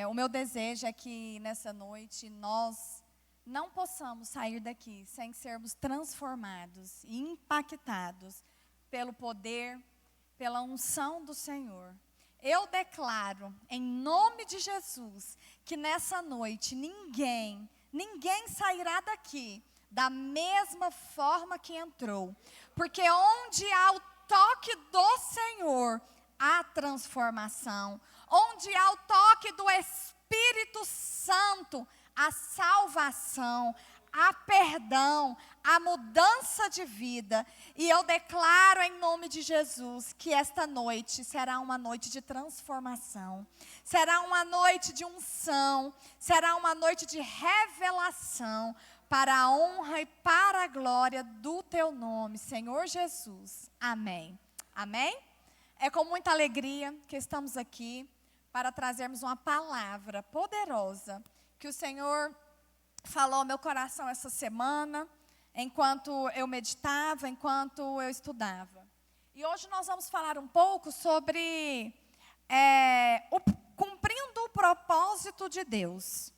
O meu desejo é que nessa noite nós não possamos sair daqui sem sermos transformados e impactados pelo poder, pela unção do Senhor. Eu declaro, em nome de Jesus, que nessa noite ninguém sairá daqui da mesma forma que entrou. Porque onde há o toque do Senhor, há transformação. Onde há o toque do Espírito Santo, há salvação, há perdão, há mudança de vida. E eu declaro em nome de Jesus que esta noite será uma noite de transformação. Será uma noite de unção, será uma noite de revelação para a honra e para a glória do teu nome, Senhor Jesus. Amém. Amém? É com muita alegria que estamos aqui para trazermos uma palavra poderosa que o Senhor falou ao meu coração essa semana, enquanto eu meditava, enquanto eu estudava. E hoje nós vamos falar um pouco sobre cumprindo o propósito de Deus,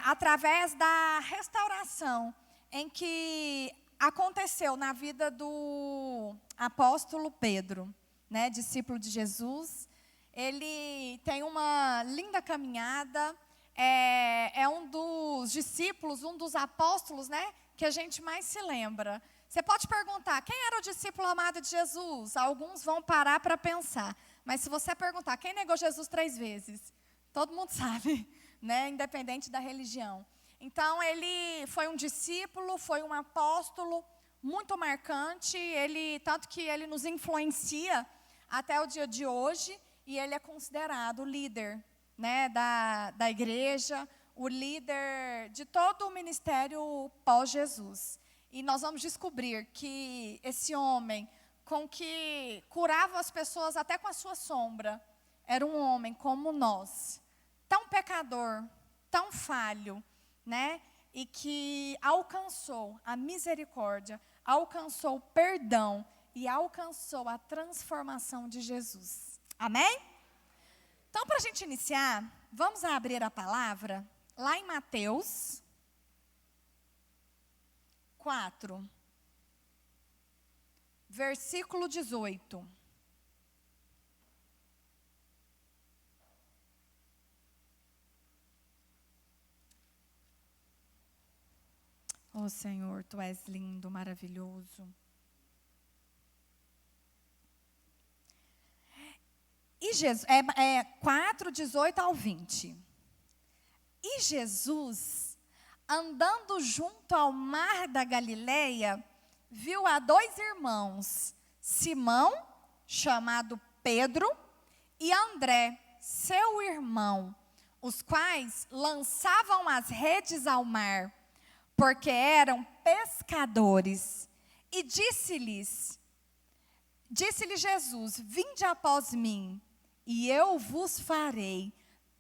através da restauração em que aconteceu na vida do apóstolo Pedro, né, discípulo de Jesus. Ele tem uma linda caminhada, é um dos discípulos, um dos apóstolos, né, que a gente mais se lembra. Você pode perguntar, quem era o discípulo amado de Jesus? Alguns vão parar para pensar. Mas se você perguntar, quem negou Jesus 3 vezes? Todo mundo sabe, né, independente da religião. Então, ele foi um discípulo, foi um apóstolo muito marcante, tanto que ele nos influencia até o dia de hoje, e ele é considerado o líder, né, da igreja, o líder de todo o ministério pós-Jesus. E nós vamos descobrir que esse homem, com que curava as pessoas até com a sua sombra, era um homem como nós, tão pecador, tão falho, né, e que alcançou a misericórdia, alcançou o perdão e alcançou a transformação de Jesus. Amém? Então, para a gente iniciar, vamos abrir a palavra lá em Mateus 4, versículo 18. Oh, Senhor, Tu és lindo, maravilhoso. E Jesus, 4, 18 ao 20. E Jesus, andando junto ao mar da Galileia, viu a 2 irmãos, Simão, chamado Pedro, e André, seu irmão, os quais lançavam as redes ao mar, porque eram pescadores. E disse-lhe Jesus, vinde após mim, e eu vos farei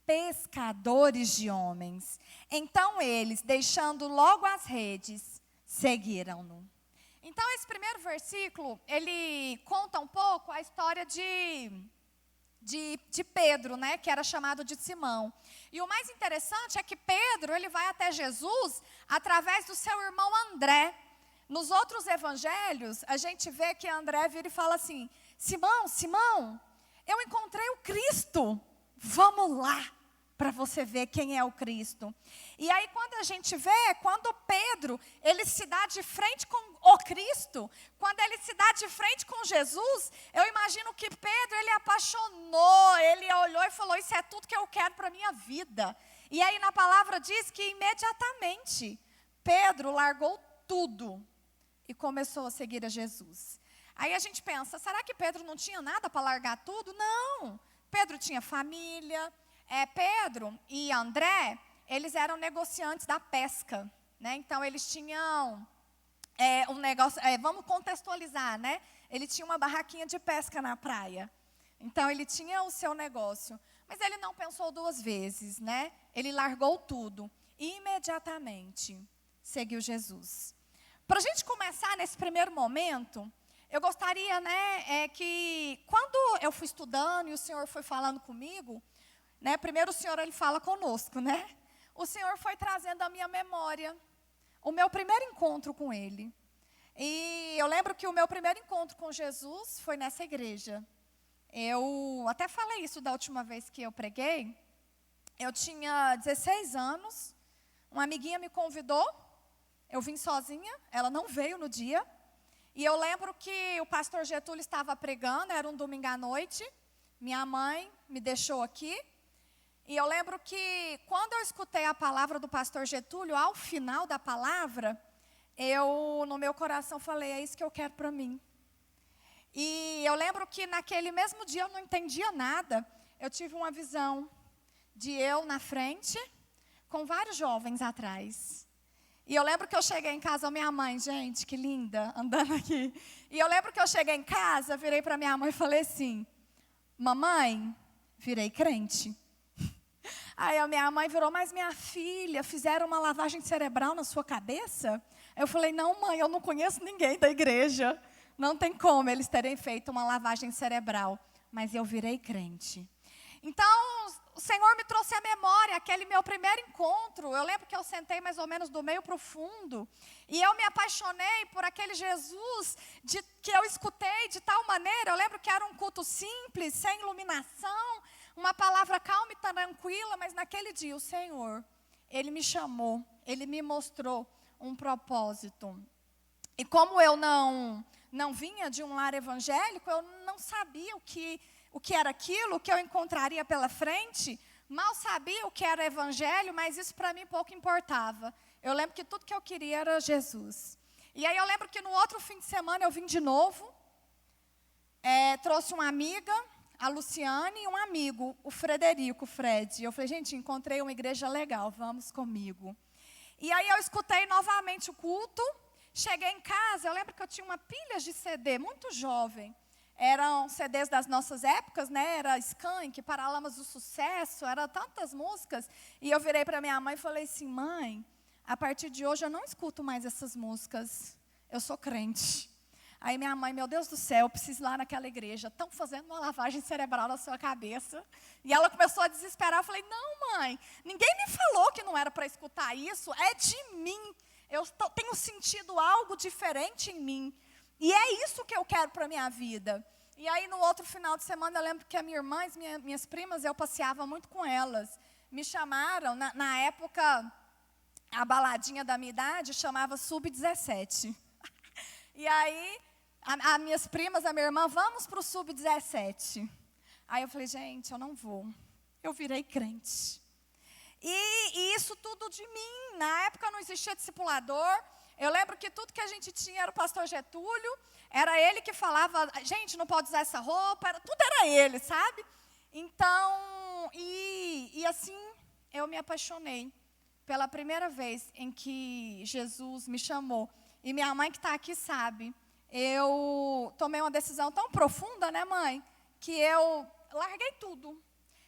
pescadores de homens. Então eles, deixando logo as redes, seguiram-no. Então esse primeiro versículo, ele conta um pouco a história de Pedro, né, que era chamado de Simão. E o mais interessante é que Pedro, ele vai até Jesus através do seu irmão André. Nos outros evangelhos, a gente vê que André vira e fala assim, Simão, Simão, eu encontrei o Cristo, vamos lá para você ver quem é o Cristo. E aí quando a gente vê, quando Pedro, ele se dá de frente com o Cristo, quando ele se dá de frente com Jesus, eu imagino que Pedro, ele apaixonou, ele olhou e falou, isso é tudo que eu quero para a minha vida. E aí na palavra diz que imediatamente Pedro largou tudo e começou a seguir a Jesus. Aí a gente pensa, será que Pedro não tinha nada para largar tudo? Não, Pedro tinha família. Pedro e André, eles eram negociantes da pesca, né? Então eles tinham um negócio, vamos contextualizar, né? Ele tinha uma barraquinha de pesca na praia. Então ele tinha o seu negócio, mas ele não pensou 2 vezes, né? Ele largou tudo e imediatamente seguiu Jesus. Para a gente começar nesse primeiro momento, eu gostaria, né, que quando eu fui estudando e o Senhor foi falando comigo, né? Primeiro o Senhor, Ele fala conosco, né? O Senhor foi trazendo à minha memória o meu primeiro encontro com Ele. E eu lembro que o meu primeiro encontro com Jesus foi nessa igreja. Eu até falei isso da última vez que eu preguei. Eu tinha 16 anos, uma amiguinha me convidou, eu vim sozinha, ela não veio no dia. E eu lembro que o pastor Getúlio estava pregando, era um domingo à noite, minha mãe me deixou aqui. E eu lembro que quando eu escutei a palavra do pastor Getúlio, ao final da palavra, eu no meu coração falei, é isso que eu quero para mim. E eu lembro que naquele mesmo dia eu não entendia nada, eu tive uma visão de eu na frente, com vários jovens atrás. E eu lembro que eu cheguei em casa, minha mãe, gente, que linda, andando aqui. E eu lembro que eu cheguei em casa, virei para minha mãe e falei assim, mamãe, virei crente. Aí a minha mãe virou, mas minha filha, fizeram uma lavagem cerebral na sua cabeça? Eu falei, não mãe, eu não conheço ninguém da igreja. Não tem como eles terem feito uma lavagem cerebral. Mas eu virei crente. Então, o Senhor me trouxe à memória aquele meu primeiro encontro. Eu lembro que eu sentei mais ou menos do meio para o fundo. E eu me apaixonei por aquele Jesus que eu escutei de tal maneira. Eu lembro que era um culto simples, sem iluminação. Uma palavra calma e tranquila. Mas naquele dia o Senhor, Ele me chamou. Ele me mostrou um propósito. E como eu não vinha de um lar evangélico, eu não sabia o que era aquilo, o que eu encontraria pela frente. Mal sabia o que era evangelho, mas isso para mim pouco importava. Eu lembro que tudo que eu queria era Jesus. E aí eu lembro que no outro fim de semana eu vim de novo. Trouxe uma amiga, a Luciane, e um amigo, o Frederico, o Fred. E eu falei, gente, encontrei uma igreja legal, vamos comigo. E aí eu escutei novamente o culto. Cheguei em casa, eu lembro que eu tinha uma pilha de CD, muito jovem. Eram CDs das nossas épocas, né? Era Skank, Paralamas do Sucesso, eram tantas músicas. E eu virei para minha mãe e falei assim, mãe, a partir de hoje eu não escuto mais essas músicas. Eu sou crente. Aí minha mãe, meu Deus do céu, eu preciso ir lá naquela igreja. Estão fazendo uma lavagem cerebral na sua cabeça. E ela começou a desesperar. Eu falei, não mãe, ninguém me falou que não era para escutar isso. É de mim. Eu tenho sentido algo diferente em mim. E é isso que eu quero para a minha vida. E aí, no outro final de semana, eu lembro que a minha irmã e minhas primas, eu passeava muito com elas. Me chamaram, na época, a baladinha da minha idade chamava Sub-17. E aí, as minhas primas, a minha irmã, vamos para o Sub-17. Aí eu falei, gente, eu não vou. Eu virei crente. E isso tudo de mim. Na época não existia discipulador. Eu lembro que tudo que a gente tinha era o pastor Getúlio. Era ele que falava, gente, não pode usar essa roupa. Tudo era ele, sabe? Então, e assim eu me apaixonei. Pela primeira vez em que Jesus me chamou. E minha mãe que está aqui sabe. Eu tomei uma decisão tão profunda, né, mãe? Que eu larguei tudo.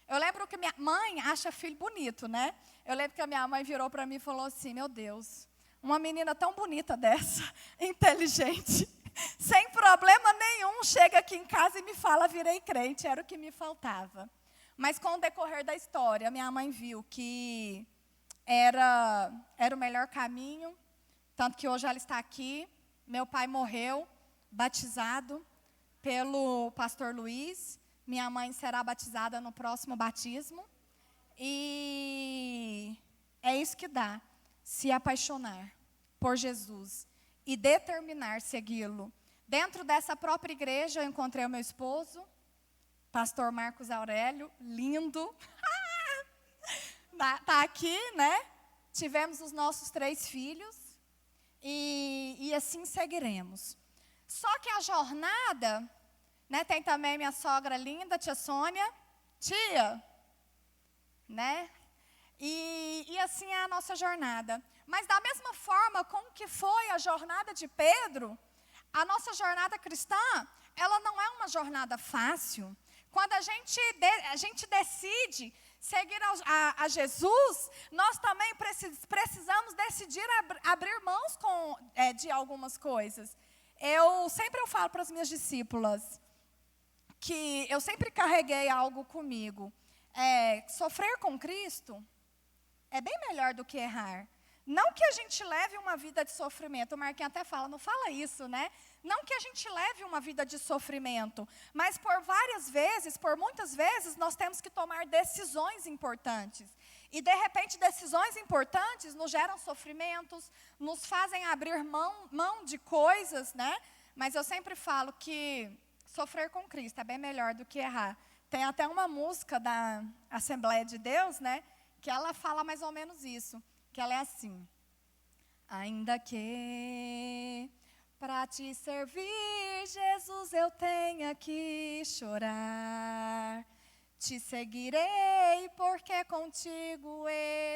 Eu lembro que minha mãe acha filho bonito, né? Eu lembro que a minha mãe virou para mim e falou assim, meu Deus, uma menina tão bonita dessa, inteligente, sem problema nenhum, chega aqui em casa e me fala, virei crente, era o que me faltava. Mas com o decorrer da história, minha mãe viu que era o melhor caminho, tanto que hoje ela está aqui. Meu pai morreu, batizado pelo pastor Luiz. Minha mãe será batizada no próximo batismo. E é isso que dá, se apaixonar por Jesus e determinar segui-lo. Dentro dessa própria igreja, eu encontrei o meu esposo, pastor Marcos Aurélio, lindo. Está aqui, né? Tivemos os nossos 3 filhos e assim seguiremos. Só que a jornada, né, tem também minha sogra linda, tia Sônia, tia, né? E assim é a nossa jornada. Mas da mesma forma como que foi a jornada de Pedro, a nossa jornada cristã, ela não é uma jornada fácil. Quando a gente decide seguir a Jesus, nós também precisamos decidir abrir mãos de algumas coisas. Eu sempre falo para as minhas discípulas que eu sempre carreguei algo comigo. sofrer com Cristo é bem melhor do que errar. Não que a gente leve uma vida de sofrimento, o Marquinhos até fala, não fala isso, né? Não que a gente leve uma vida de sofrimento, mas por muitas vezes, nós temos que tomar decisões importantes. E, de repente, decisões importantes nos geram sofrimentos, nos fazem abrir mão de coisas, né? Mas eu sempre falo que sofrer com Cristo é bem melhor do que errar. Tem até uma música da Assembleia de Deus, né? Que ela fala mais ou menos isso. Que ela é assim: ainda que para te servir, Jesus, eu tenha que chorar, te seguirei porque contigo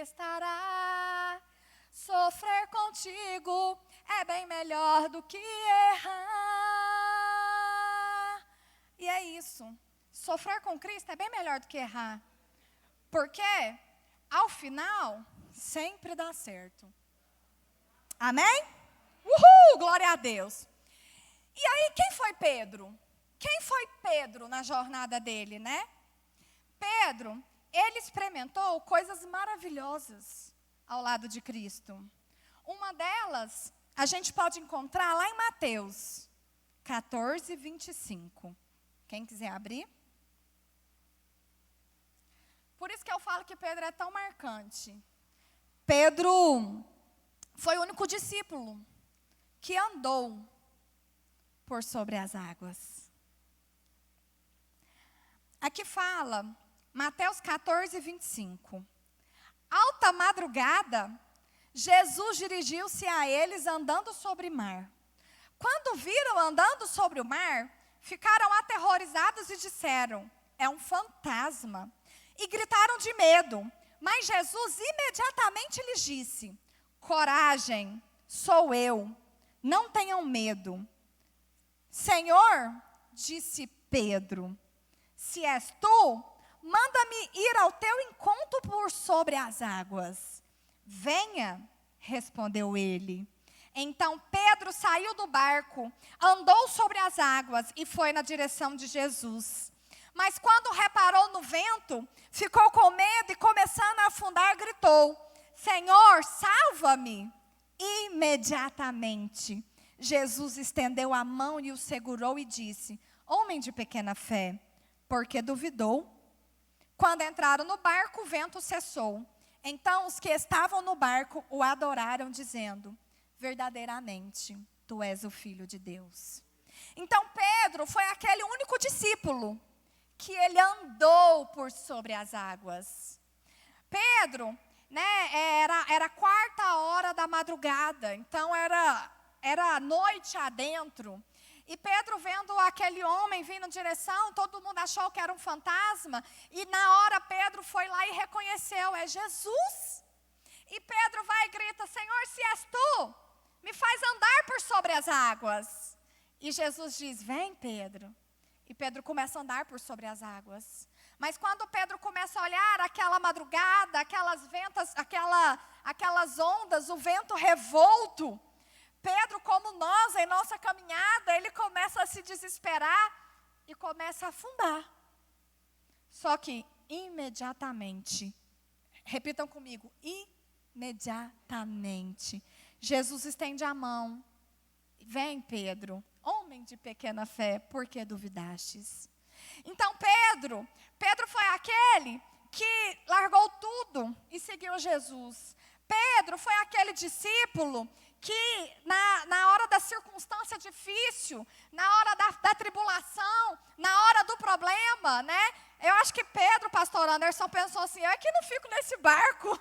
estará. Sofrer contigo é bem melhor do que errar. E é isso. Sofrer com Cristo é bem melhor do que errar. Porque, ao final, sempre dá certo. Amém? Uhul! Glória a Deus. E aí, quem foi Pedro? Quem foi Pedro na jornada dele, né? Pedro, ele experimentou coisas maravilhosas ao lado de Cristo. Uma delas, a gente pode encontrar lá em Mateus 14, 25. Quem quiser abrir? Por isso que eu falo que Pedro é tão marcante. Pedro foi o único discípulo que andou por sobre as águas. Aqui fala, Mateus 14, 25. Alta madrugada, Jesus dirigiu-se a eles andando sobre o mar. Quando viram andando sobre o mar, ficaram aterrorizados e disseram, é um fantasma. E gritaram de medo. Mas Jesus imediatamente lhes disse, coragem, sou eu, não tenham medo. Senhor, disse Pedro, se és tu, manda-me ir ao teu encontro por sobre as águas. Venha, respondeu ele. Então Pedro saiu do barco, andou sobre as águas e foi na direção de Jesus. Mas quando reparou no vento, ficou com medo e começando a afundar, gritou, Senhor, salva-me! Imediatamente, Jesus estendeu a mão e o segurou e disse, homem de pequena fé, por que duvidou? Quando entraram no barco, o vento cessou. Então os que estavam no barco o adoraram, dizendo, verdadeiramente, tu és o Filho de Deus. Então Pedro foi aquele único discípulo que ele andou por sobre as águas. Pedro, né, era a 4h da madrugada, então era noite adentro. E Pedro vendo aquele homem vindo em direção, todo mundo achou que era um fantasma. E na hora Pedro foi lá e reconheceu, é Jesus. E Pedro vai e grita, Senhor, se és tu, me faz andar por sobre as águas. E Jesus diz, vem Pedro. E Pedro começa a andar por sobre as águas. Mas quando Pedro começa a olhar aquela madrugada, aquelas ventas, aquelas ondas, o vento revolto, Pedro, como nós, em nossa caminhada, ele começa a se desesperar e começa a afundar. Só que imediatamente, repitam comigo, imediatamente, Jesus estende a mão. Vem Pedro, homem de pequena fé, por que duvidastes? Então Pedro foi aquele que largou tudo e seguiu Jesus. Pedro foi aquele discípulo que na hora da circunstância difícil, na hora da tribulação, na hora do problema, né? Eu acho que Pedro, pastor Anderson, pensou assim, eu é que não fico nesse barco.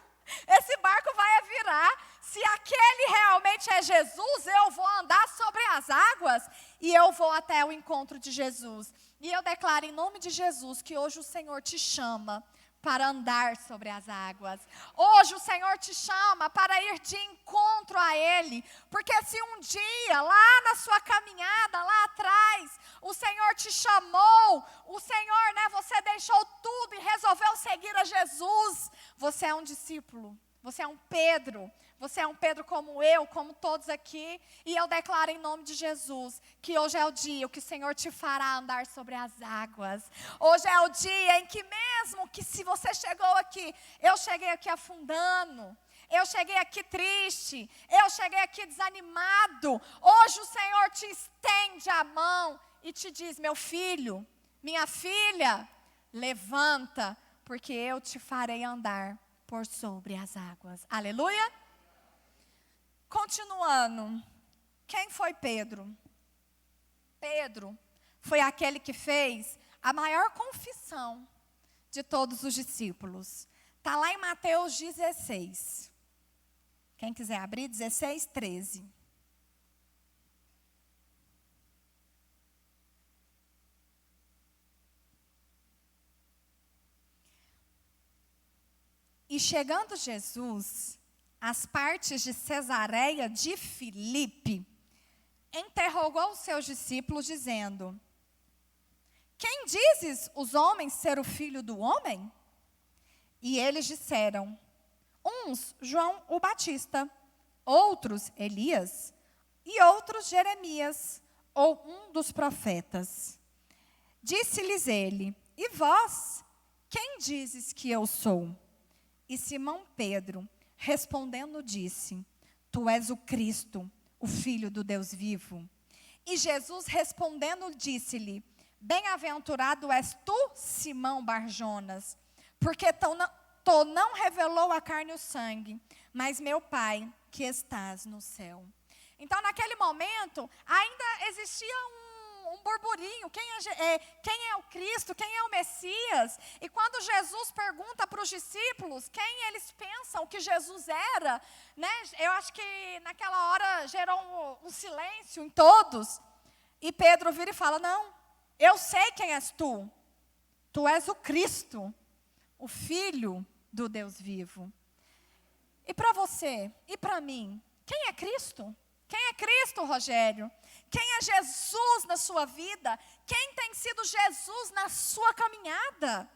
Esse barco vai virar. Se aquele realmente é Jesus, eu vou andar sobre as águas e eu vou até o encontro de Jesus. E eu declaro em nome de Jesus que hoje o Senhor te chama para andar sobre as águas. Hoje o Senhor te chama para ir de encontro a Ele. Porque se um dia, lá na sua caminhada, lá atrás, o Senhor te chamou, o Senhor, né, você deixou tudo e resolveu seguir a Jesus, você é um discípulo. Você é um Pedro. Você é um Pedro como eu, como todos aqui. E eu declaro em nome de Jesus que hoje é o dia que o Senhor te fará andar sobre as águas. Hoje é o dia em que mesmo que se você chegou aqui, eu cheguei aqui afundando. Eu cheguei aqui triste. Eu cheguei aqui desanimado. Hoje o Senhor te estende a mão e te diz: meu filho, minha filha, levanta, porque eu te farei andar por sobre as águas. Aleluia? Continuando, quem foi Pedro? Pedro foi aquele que fez a maior confissão de todos os discípulos. Está lá em Mateus 16. Quem quiser abrir, 16, 13. E chegando Jesus às partes de Cesareia de Filipe, interrogou os seus discípulos, dizendo: quem dizes os homens ser o filho do homem? E eles disseram: uns, João o Batista, outros, Elias, e outros, Jeremias, ou um dos profetas. Disse-lhes ele: e vós, quem dizes que eu sou? E Simão Pedro, respondendo, disse: tu és o Cristo, o Filho do Deus vivo. E Jesus respondendo, disse-lhe: bem-aventurado és tu, Simão Barjonas, porque não revelou a carne e o sangue, mas meu Pai que estás no céu. Então, naquele momento, ainda existia um burburinho. Quem é o Cristo? Quem é o Messias? E quando Jesus pergunta para os discípulos quem eles pensam que Jesus era, né, eu acho que naquela hora gerou um silêncio em todos. E Pedro vira e fala: não, eu sei quem és tu. Tu és o Cristo, o Filho do Deus vivo. E para você, e para mim, quem é Cristo? Quem é Cristo, Rogério? Quem é Jesus na sua vida? Quem tem sido Jesus na sua caminhada?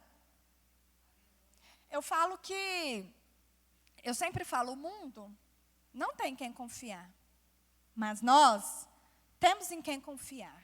Eu sempre falo, o mundo não tem quem confiar, mas nós temos em quem confiar.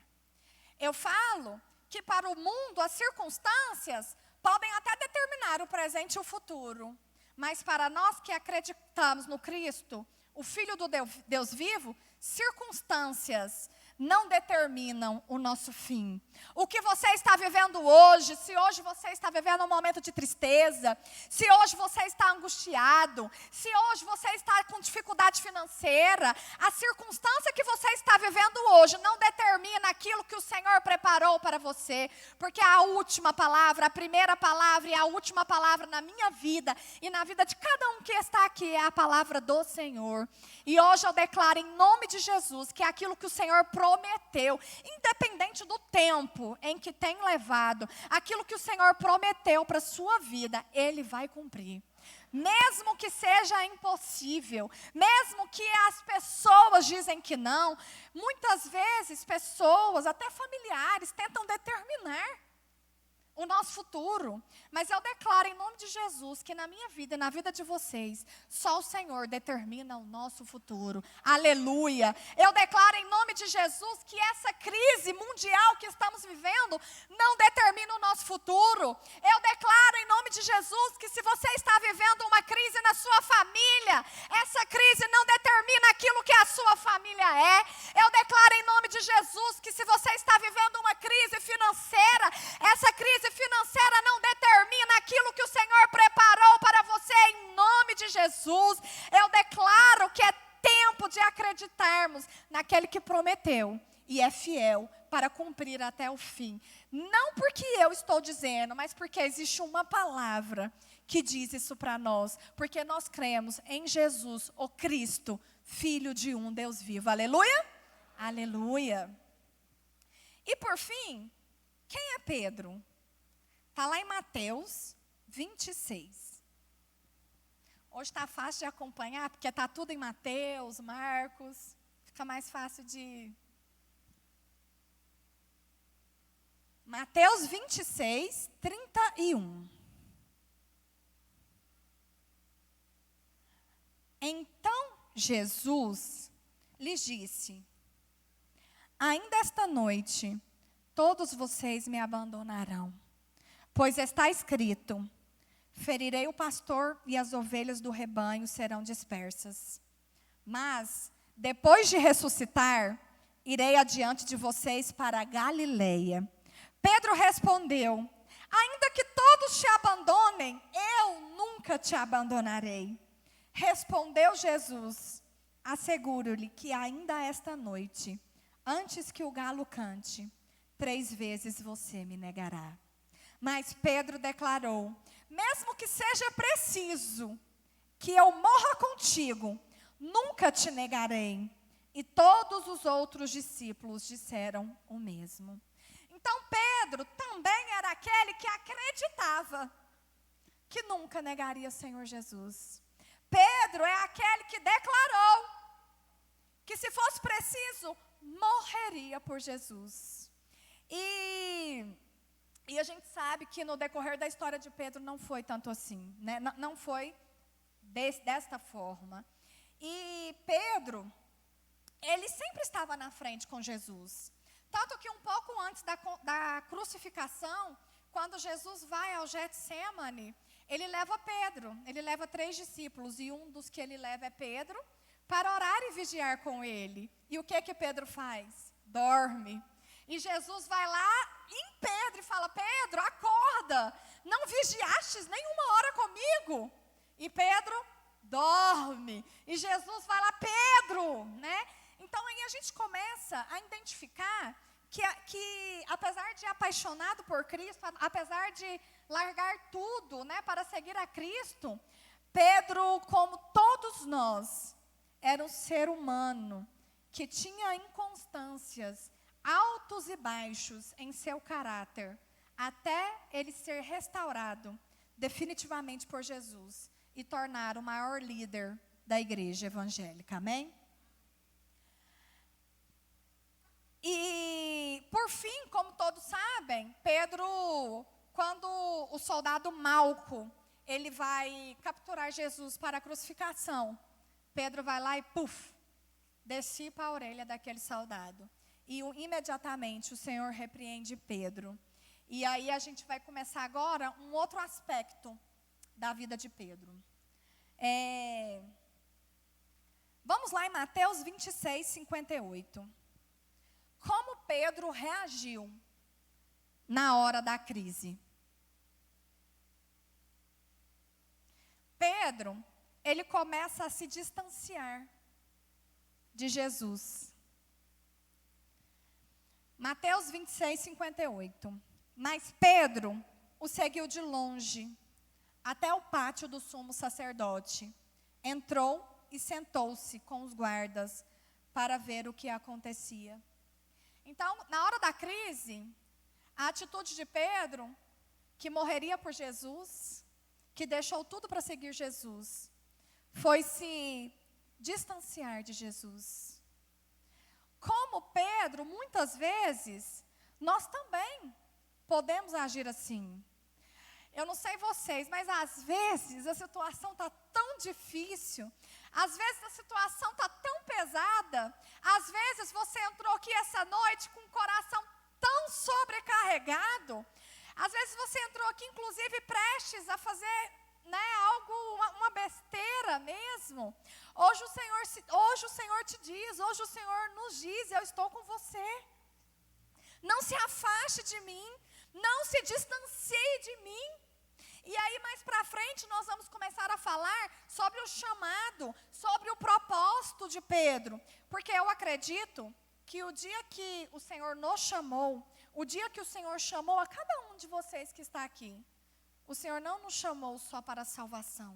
Eu falo que para o mundo as circunstâncias podem até determinar o presente e o futuro, mas para nós que acreditamos no Cristo, o Filho do Deus vivo, circunstâncias não determinam o nosso fim. O que você está vivendo hoje, se hoje você está vivendo um momento de tristeza, se hoje você está angustiado, se hoje você está com dificuldade financeira, a circunstância que você está vivendo hoje não determina aquilo que o Senhor preparou para você, porque a última palavra, a primeira palavra e a última palavra na minha vida e na vida de cada um que está aqui é a palavra do Senhor. E hoje eu declaro em nome de Jesus que aquilo que o Senhor prometeu, independente do tempo em que tem levado, aquilo que o Senhor prometeu para a sua vida, Ele vai cumprir. Mesmo que seja impossível, mesmo que as pessoas dizem que não, muitas vezes pessoas, até familiares, tentam determinar o nosso futuro, mas eu declaro em nome de Jesus que na minha vida e na vida de vocês, só o Senhor determina o nosso futuro. Aleluia! Eu declaro em nome de Jesus que essa crise mundial que estamos vivendo não determina o nosso futuro. Eu declaro em nome de Jesus que se você está vivendo uma crise na sua família, essa crise não determina aquilo que a sua família é. Eu declaro em nome de Jesus que se você está vivendo uma crise financeira, essa crise financeira não determina aquilo que o Senhor preparou para você em nome de Jesus. Eu declaro que é tempo de acreditarmos naquele que prometeu e é fiel para cumprir até o fim. Não porque eu estou dizendo, mas porque existe uma palavra que diz isso para nós, porque nós cremos em Jesus, o Cristo, Filho de um Deus vivo. Aleluia? Aleluia. E por fim, quem é Pedro? Está lá em Mateus 26. Hoje está fácil de acompanhar, porque está tudo em Mateus, Marcos. Fica mais fácil de... Mateus 26, 31. Então Jesus lhes disse: ainda esta noite todos vocês me abandonarão, pois está escrito: ferirei o pastor e as ovelhas do rebanho serão dispersas. Mas, depois de ressuscitar, irei adiante de vocês para a Galileia. Pedro respondeu: ainda que todos te abandonem, eu nunca te abandonarei. Respondeu Jesus: asseguro-lhe que ainda esta noite, antes que o galo cante, 3 vezes você me negará. Mas Pedro declarou: mesmo que seja preciso que eu morra contigo, nunca te negarei. E todos os outros discípulos disseram o mesmo. Então Pedro também era aquele que acreditava que nunca negaria o Senhor Jesus. Pedro é aquele que declarou que, se fosse preciso, morreria por Jesus. E a gente sabe que no decorrer da história de Pedro não foi tanto assim, né? Não foi desta forma. E Pedro, ele sempre estava na frente com Jesus. Tanto que um pouco antes da crucificação, quando Jesus vai ao Getsemane, ele leva Pedro, ele leva 3 discípulos, e um dos que ele leva é Pedro, para orar e vigiar com ele. E o que Pedro faz? Dorme. E Jesus vai lá em Pedro e fala: Pedro, acorda, não vigiastes nenhuma hora comigo? E Pedro dorme. E Jesus vai lá: Pedro, né? Então aí a gente começa a identificar que apesar de apaixonado por Cristo, apesar de largar tudo, né, para seguir a Cristo, Pedro, como todos nós, era um ser humano que tinha inconstâncias, altos e baixos em seu caráter, até ele ser restaurado definitivamente por Jesus e tornar o maior líder da igreja evangélica. Amém? E, por fim, como todos sabem, Pedro, quando o soldado Malco, ele vai capturar Jesus para a crucificação, Pedro vai lá e, dissipa a orelha daquele soldado. E imediatamente o Senhor repreende Pedro. E aí a gente vai começar agora um outro aspecto da vida de Pedro. Vamos lá em Mateus 26, 58. Como Pedro reagiu na hora da crise? Pedro, ele começa a se distanciar de Jesus. Mateus 26, 58. Mas Pedro o seguiu de longe, até o pátio do sumo sacerdote. Entrou e sentou-se com os guardas para ver o que acontecia. Então, na hora da crise, a atitude de Pedro, que morreria por Jesus, que deixou tudo para seguir Jesus, foi se distanciar de Jesus. Como Pedro, muitas vezes, nós também podemos agir assim. Eu não sei vocês, mas às vezes a situação está tão difícil, às vezes a situação está tão pesada, às vezes você entrou aqui essa noite com o coração tão sobrecarregado, às vezes você entrou aqui inclusive prestes a fazer, né, algo, uma besteira mesmo. Hoje o Senhor te diz, hoje o Senhor nos diz: eu estou com você. Não se afaste de mim, não se distancie de mim. E aí mais para frente nós vamos começar a falar sobre o chamado, sobre o propósito de Pedro. Porque eu acredito que o dia que o Senhor nos chamou, o dia que o Senhor chamou a cada um de vocês que está aqui, o Senhor não nos chamou só para a salvação.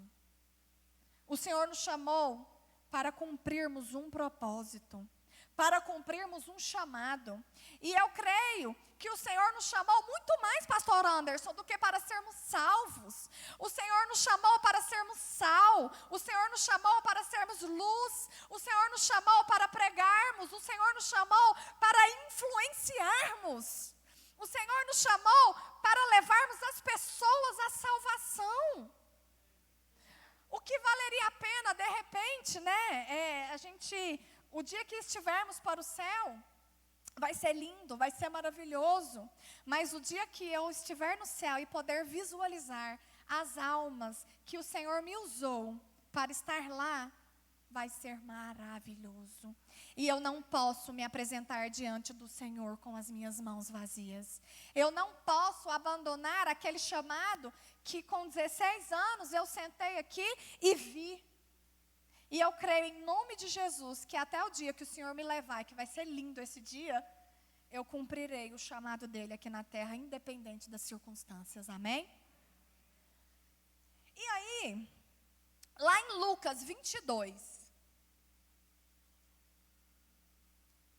O Senhor nos chamou para cumprirmos um propósito, para cumprirmos um chamado. E eu creio que o Senhor nos chamou muito mais, pastor Anderson, do que para sermos salvos. O Senhor nos chamou para sermos sal, o Senhor nos chamou para sermos luz, o Senhor nos chamou para pregarmos, o Senhor nos chamou para influenciarmos, o Senhor nos chamou para levarmos as pessoas à salvação. O que valeria a pena, de repente, né? O dia que estivermos para o céu, vai ser lindo, vai ser maravilhoso. Mas o dia que eu estiver no céu e poder visualizar as almas que o Senhor me usou para estar lá, vai ser maravilhoso. E eu não posso me apresentar diante do Senhor com as minhas mãos vazias. Eu não posso abandonar aquele chamado que com 16 anos eu sentei aqui e vi. E eu creio em nome de Jesus que até o dia que o Senhor me levar, que vai ser lindo esse dia, eu cumprirei o chamado dele aqui na terra, independente das circunstâncias. Amém? E aí, lá em Lucas 22,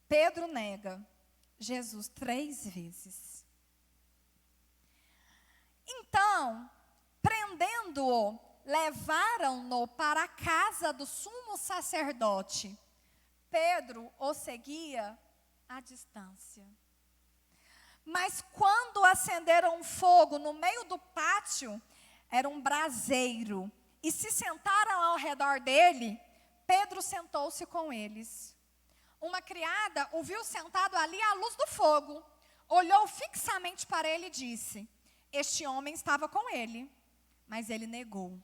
Pedro nega Jesus 3 vezes. Então, prendendo-o, levaram-no para a casa do sumo sacerdote. Pedro o seguia à distância. Mas quando acenderam um fogo no meio do pátio, era um braseiro, e se sentaram ao redor dele, Pedro sentou-se com eles. Uma criada o viu sentado ali à luz do fogo, olhou fixamente para ele e disse: este homem estava com ele. Mas ele negou: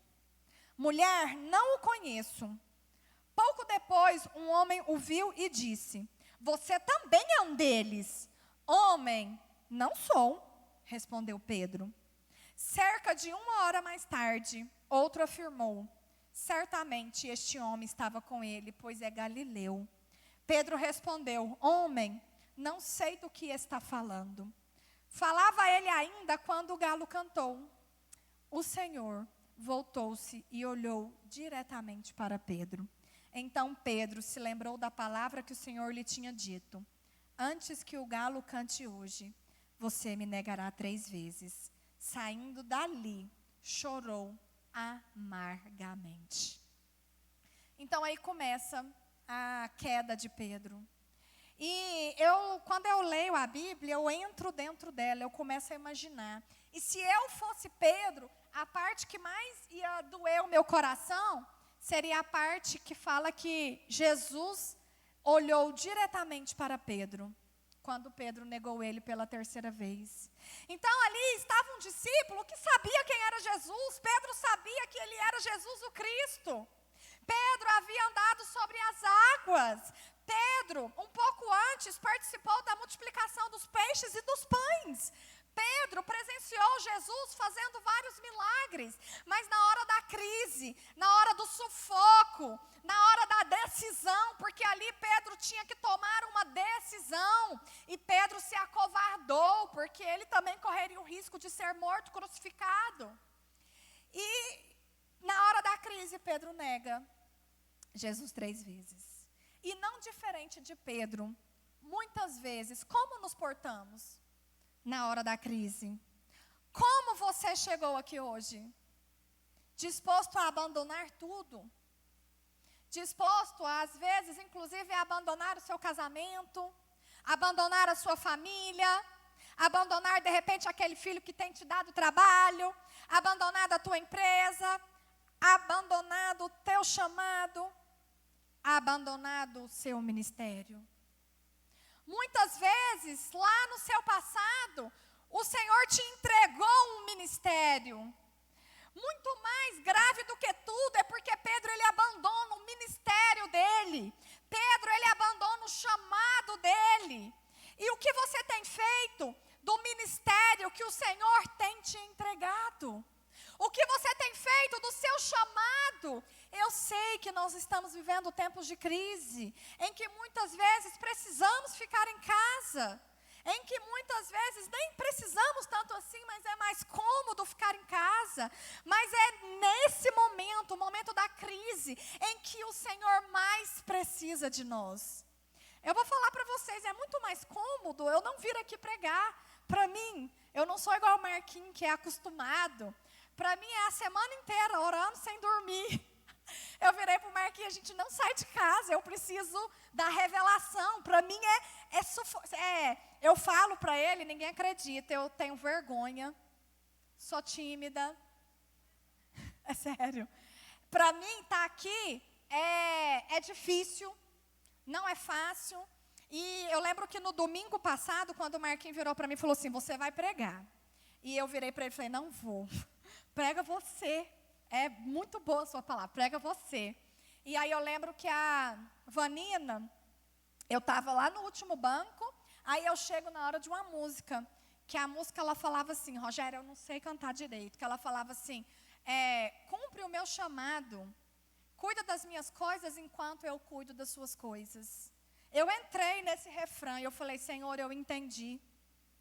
mulher, não o conheço. Pouco depois, um homem o viu e disse: você também é um deles. Homem, não sou, respondeu Pedro. Cerca de 1 hora mais tarde, outro afirmou: certamente este homem estava com ele, pois é galileu. Pedro respondeu: homem, não sei do que está falando. Falava ele ainda quando o galo cantou. O Senhor voltou-se e olhou diretamente para Pedro. Então Pedro se lembrou da palavra que o Senhor lhe tinha dito: antes que o galo cante hoje, você me negará 3 vezes. Saindo dali, chorou amargamente. Então aí começa a queda de Pedro. E quando eu leio a Bíblia, eu entro dentro dela, eu começo a imaginar. E se eu fosse Pedro, a parte que mais ia doer o meu coração seria a parte que fala que Jesus olhou diretamente para Pedro, quando Pedro negou ele pela 3ª vez. Então ali estava um discípulo que sabia quem era Jesus. Pedro sabia que ele era Jesus o Cristo. Pedro havia andado sobre as águas. Pedro, um pouco antes, participou da multiplicação dos peixes e dos pães. Pedro presenciou Jesus fazendo vários milagres, mas na hora da crise, na hora do sufoco, na hora da decisão, porque ali Pedro tinha que tomar uma decisão, e Pedro se acovardou, porque ele também correria o risco de ser morto, crucificado. E na hora da crise, Pedro nega Jesus 3 vezes. E não diferente de Pedro, muitas vezes, como nos portamos na hora da crise? Como você chegou aqui hoje? Disposto a abandonar tudo? Disposto, às vezes, inclusive, a abandonar o seu casamento, abandonar a sua família, abandonar, de repente, aquele filho que tem te dado trabalho, abandonar a tua empresa, abandonado o teu chamado, abandonado o seu ministério. Muitas vezes, lá no seu passado, o Senhor te entregou um ministério. Muito mais grave do que tudo é porque Pedro, ele abandona o ministério dele. Pedro, ele abandona o chamado dele. E o que você tem feito do ministério que o Senhor tem te entregado? O que você tem feito do seu chamado? Eu sei que nós estamos vivendo tempos de crise, em que muitas vezes precisamos ficar em casa, em que muitas vezes nem precisamos tanto assim, mas é mais cômodo ficar em casa. Mas é nesse momento, o momento da crise, em que o Senhor mais precisa de nós. Eu vou falar para vocês, é muito mais cômodo eu não vir aqui pregar. Para mim, eu não sou igual o Marquinhos, que é acostumado. Para mim é a semana inteira orando sem dormir. Eu virei para o Marquinhos: a gente não sai de casa, eu preciso da revelação. Para mim eu falo para ele, ninguém acredita, eu tenho vergonha, sou tímida. É sério. Para mim, estar aqui é difícil, não é fácil. E eu lembro que no domingo passado, quando o Marquinhos virou para mim e falou assim, você vai pregar. E eu virei para ele e falei, não vou. Prega você. É muito boa a sua palavra, prega você. E aí eu lembro que a Vanina, eu estava lá no último banco, aí eu chego na hora de uma música, que a música ela falava assim, Rogério, eu não sei cantar direito, que ela falava assim, cumpre o meu chamado, cuida das minhas coisas enquanto eu cuido das suas coisas. Eu entrei nesse refrão e eu falei, Senhor, eu entendi,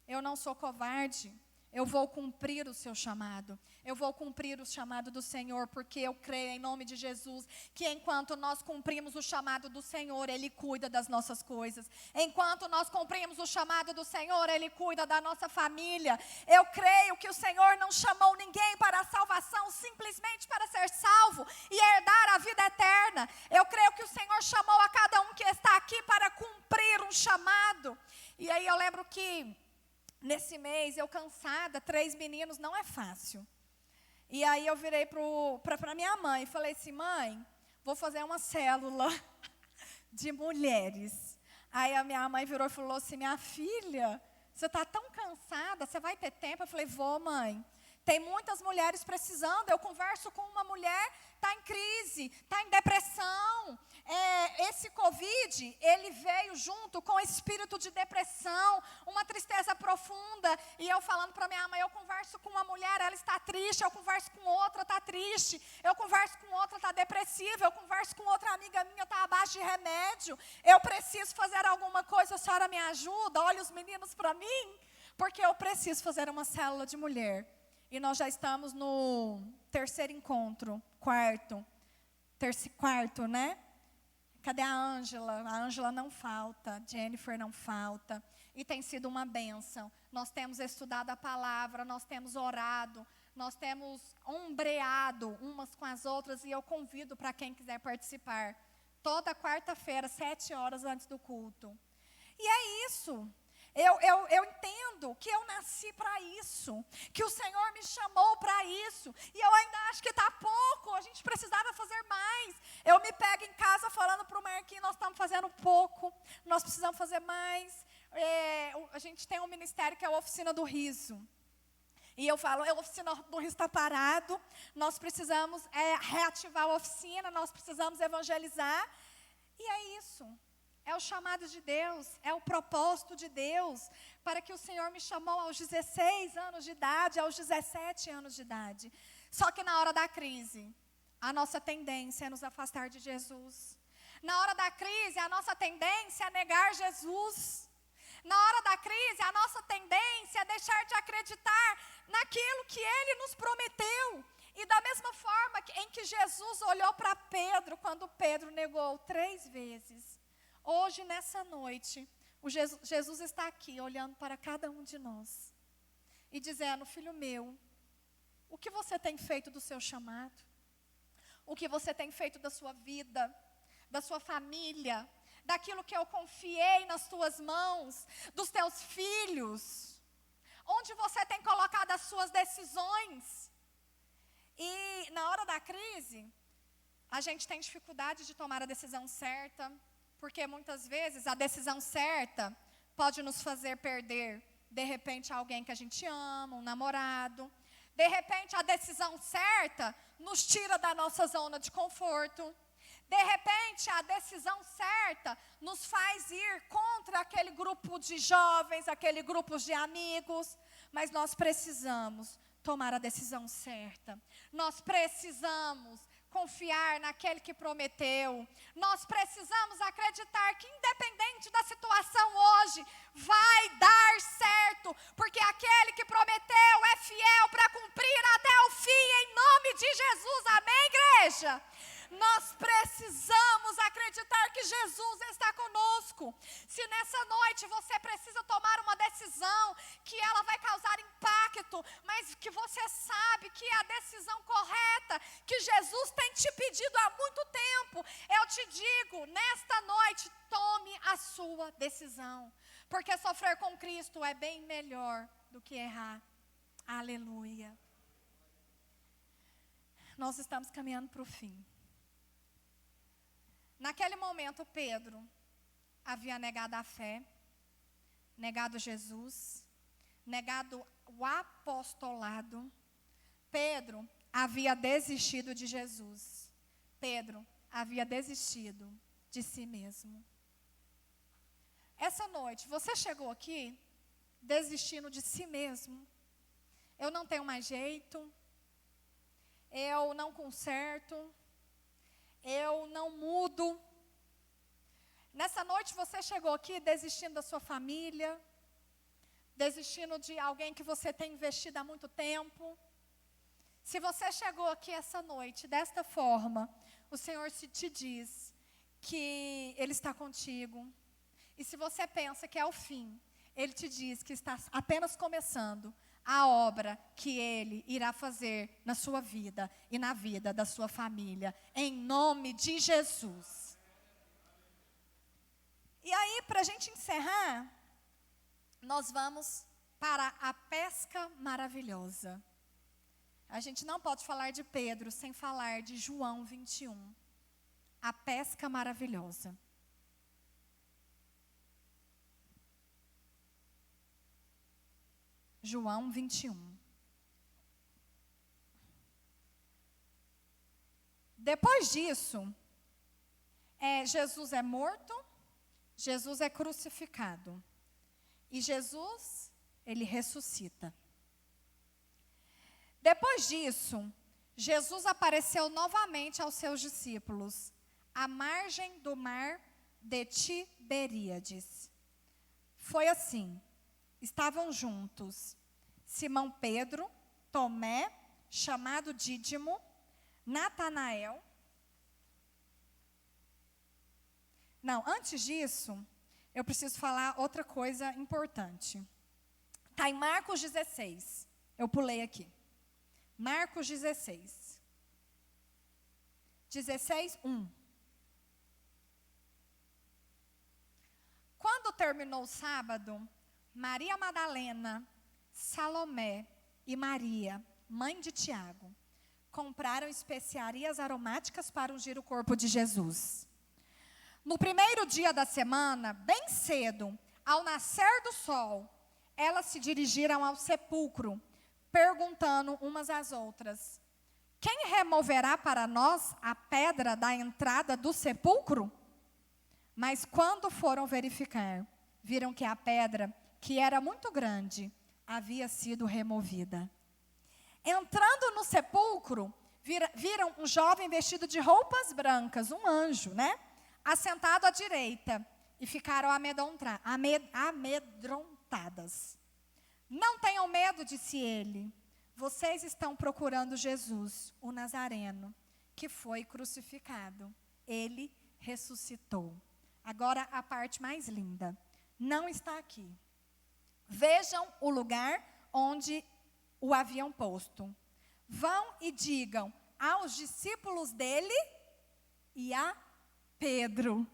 eu não sou covarde. Eu vou cumprir o seu chamado. Eu vou cumprir o chamado do Senhor, porque eu creio em nome de Jesus, que enquanto nós cumprimos o chamado do Senhor, Ele cuida das nossas coisas. Enquanto nós cumprimos o chamado do Senhor, Ele cuida da nossa família. Eu creio que o Senhor não chamou ninguém para a salvação, simplesmente para ser salvo e herdar a vida eterna. Eu creio que o Senhor chamou a cada um que está aqui para cumprir um chamado. E aí eu lembro que nesse mês, eu cansada, 3 meninos, não é fácil. E aí eu virei para minha mãe e falei assim, mãe, vou fazer uma célula de mulheres. Aí a minha mãe virou e falou assim, minha filha, você está tão cansada, você vai ter tempo? Eu falei, vou, mãe. Tem muitas mulheres precisando, eu converso com uma mulher, está em crise, está em depressão. Esse Covid, ele veio junto com o espírito de depressão, uma tristeza profunda. E eu falando para minha mãe, eu converso com uma mulher, ela está triste. Eu converso com outra, está triste. Eu converso com outra, está depressiva. Eu converso com outra amiga minha, está abaixo de remédio. Eu preciso fazer alguma coisa, a senhora me ajuda? Olha os meninos para mim, porque eu preciso fazer uma célula de mulher. E nós já estamos no 3º encontro, quarto, né? Cadê a Ângela? A Ângela não falta, Jennifer não falta. E tem sido uma bênção. Nós temos estudado a palavra, nós temos orado, nós temos ombreado umas com as outras. E eu convido para quem quiser participar. Toda quarta-feira, 7 horas antes do culto. E é isso. Eu entendo que eu nasci para isso, que o Senhor me chamou para isso, e eu ainda acho que está pouco, a gente precisava fazer mais. Eu me pego em casa falando para o Marquinhos, nós estamos fazendo pouco, nós precisamos fazer mais. A gente tem um ministério que é a Oficina do Riso, e eu falo, a Oficina do Riso está parado, nós precisamos reativar a oficina, nós precisamos evangelizar, e é isso. É o chamado de Deus, é o propósito de Deus, para que o Senhor me chamou aos 16 anos de idade, aos 17 anos de idade. Só que na hora da crise, a nossa tendência é nos afastar de Jesus. Na hora da crise, a nossa tendência é negar Jesus. Na hora da crise, a nossa tendência é deixar de acreditar naquilo que Ele nos prometeu. E da mesma forma em que Jesus olhou para Pedro, quando Pedro negou 3 vezes, hoje, nessa noite, Jesus está aqui, olhando para cada um de nós. E dizendo, filho meu, o que você tem feito do seu chamado? O que você tem feito da sua vida, da sua família, daquilo que eu confiei nas tuas mãos, dos teus filhos? Onde você tem colocado as suas decisões? E na hora da crise, a gente tem dificuldade de tomar a decisão certa, porque muitas vezes a decisão certa pode nos fazer perder, de repente, alguém que a gente ama, um namorado. De repente, a decisão certa nos tira da nossa zona de conforto. De repente, a decisão certa nos faz ir contra aquele grupo de jovens, aquele grupo de amigos. Mas nós precisamos tomar a decisão certa. Nós precisamos confiar naquele que prometeu. Nós precisamos acreditar que independente da situação hoje, vai dar certo, porque aquele que prometeu é fiel para cumprir até o fim, em nome de Jesus. Amém, igreja? Nós precisamos acreditar que Jesus está conosco. Se nessa noite você precisa tomar uma decisão que ela vai causar impacto, mas que você sabe que é a decisão correta, que Jesus tem te pedido há muito tempo, eu te digo, nesta noite, tome a sua decisão. Porque sofrer com Cristo é bem melhor do que errar. Aleluia. nós estamos caminhando para o fim. Naquele momento, Pedro havia negado a fé, negado Jesus, negado o apostolado. Pedro havia desistido de Jesus. Pedro havia desistido de si mesmo. Essa noite, você chegou aqui desistindo de si mesmo. Eu não tenho mais jeito. Eu não conserto. Eu não mudo. Nessa noite você chegou aqui desistindo da sua família, desistindo de alguém que você tem investido há muito tempo. Se você chegou aqui essa noite desta forma, o Senhor te diz que Ele está contigo. E se você pensa que é o fim, Ele te diz que está apenas começando a obra que Ele irá fazer na sua vida e na vida da sua família, em nome de Jesus. E aí, para a gente encerrar, nós vamos para a pesca maravilhosa. A gente não pode falar de Pedro sem falar de João 21, a pesca maravilhosa. João 21. Depois disso, Jesus é morto, Jesus é crucificado. E Jesus, Ele ressuscita. Depois disso, Jesus apareceu novamente aos seus discípulos, à margem do mar de Tiberíades. Foi assim. Estavam juntos Simão Pedro, Tomé, chamado Dídimo, Natanael. Não, antes disso, eu preciso falar outra coisa importante. Está em Marcos 16. Eu pulei aqui. Marcos 16. 16, 1. Quando terminou o sábado, Maria Madalena, Salomé e Maria, mãe de Tiago, compraram especiarias aromáticas para ungir o corpo de Jesus. No primeiro dia da semana, bem cedo, ao nascer do sol, elas se dirigiram ao sepulcro, perguntando umas às outras: quem removerá para nós a pedra da entrada do sepulcro? Mas quando foram verificar, viram que a pedra, que era muito grande, havia sido removida. Entrando no sepulcro, viram um jovem vestido de roupas brancas, um anjo, né? Assentado à direita, e ficaram amedrontadas. Não tenham medo, disse ele. Vocês estão procurando Jesus, o Nazareno, que foi crucificado. Ele ressuscitou. Agora a parte mais linda. Não está aqui. Vejam o lugar onde o haviam posto. Vão e digam aos discípulos dele e a Pedro: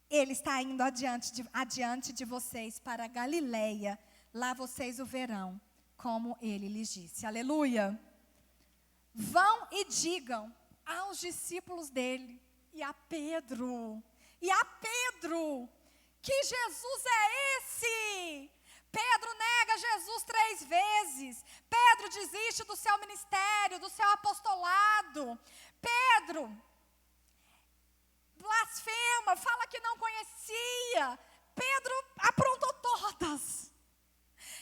ele está indo adiante de vocês para Galileia. Lá vocês o verão, como ele lhes disse. Aleluia. Vão e digam aos discípulos dele e a Pedro. Que Jesus é esse. Pedro nega Jesus 3 vezes. Pedro desiste do seu ministério, do seu apostolado. Pedro blasfema, fala que não conhecia. Pedro aprontou todas.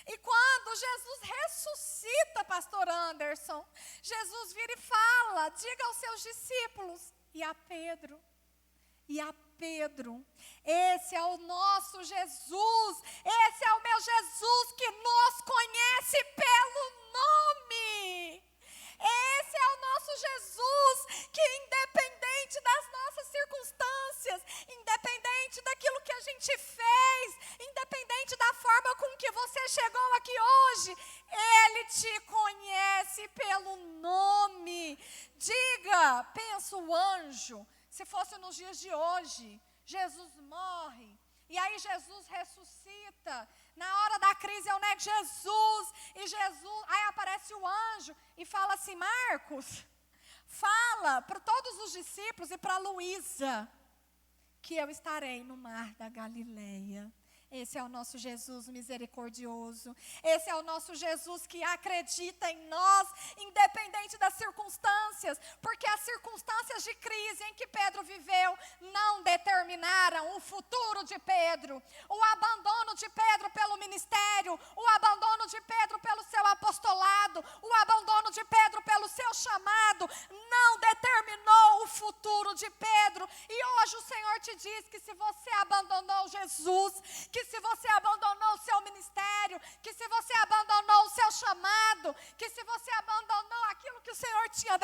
E quando Jesus ressuscita, pastor Anderson, Jesus vira e fala: diga aos seus discípulos e a Pedro. Esse é o nosso Jesus, esse é o meu Jesus que nos conhece pelo nome. Esse é o nosso Jesus que, independente das nossas circunstâncias, independente daquilo que a gente fez, independente da forma com que você chegou aqui hoje, Ele te conhece pelo nome. Diga, pensa o anjo. Se fosse nos dias de hoje, Jesus morre, e aí Jesus ressuscita. Na hora da crise eu nego Jesus, e Jesus, aí aparece o anjo e fala assim: Marcos, fala para todos os discípulos e para Luísa que eu estarei no mar da Galileia. Esse é o nosso Jesus misericordioso. Esse é o nosso Jesus que acredita em nós, independente das circunstâncias. Porque as circunstâncias de crise em que Pedro viveu não determinaram o futuro de Pedro. O abandono de Pedro pelo ministério, o abandono de Pedro pelo seu apostolado, o abandono de Pedro pelo seu chamado, não determinou o futuro de Pedro. E hoje o Senhor te diz que se você abandonou Jesus, que se você abandonou o seu ministério, que se você abandonou o seu chamado, que se você abandonou aquilo que o Senhor tinha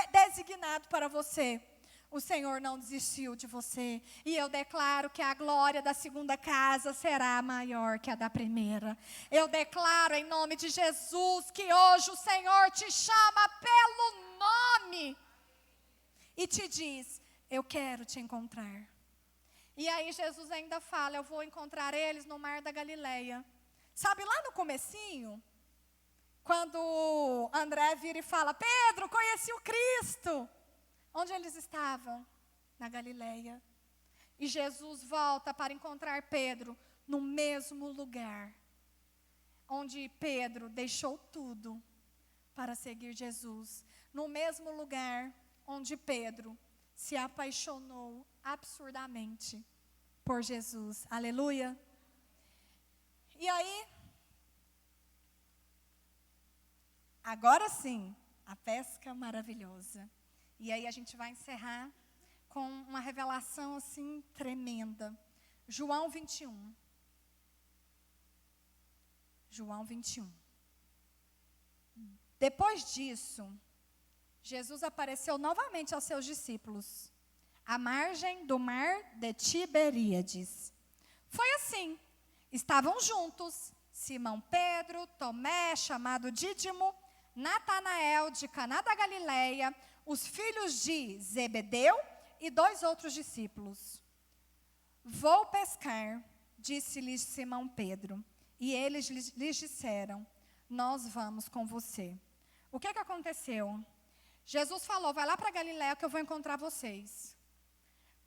designado para você, o Senhor não desistiu de você. E eu declaro que a glória da segunda casa será maior que a da primeira. Eu declaro em nome de Jesus que hoje o Senhor te chama pelo nome e te diz: eu quero te encontrar. E aí Jesus ainda fala: eu vou encontrar eles no mar da Galileia. Sabe lá no comecinho, quando André vira e fala: Pedro, conheci o Cristo. Onde eles estavam? Na Galileia. E Jesus volta para encontrar Pedro no mesmo lugar onde Pedro deixou tudo para seguir Jesus. No mesmo lugar onde Pedro se apaixonou absurdamente por Jesus. Aleluia. E aí, agora sim, a pesca maravilhosa. E aí a gente vai encerrar com uma revelação assim tremenda. João 21. João 21. Depois disso, Jesus apareceu novamente aos seus discípulos, à margem do mar de Tiberíades. Foi assim, estavam juntos Simão Pedro, Tomé, chamado Dídimo, Natanael de Caná da Galileia, os filhos de Zebedeu e 2 outros discípulos. Vou pescar, disse-lhes Simão Pedro, e eles lhes disseram: nós vamos com você. O que aconteceu? Jesus falou: vai lá para Galileia que eu vou encontrar vocês.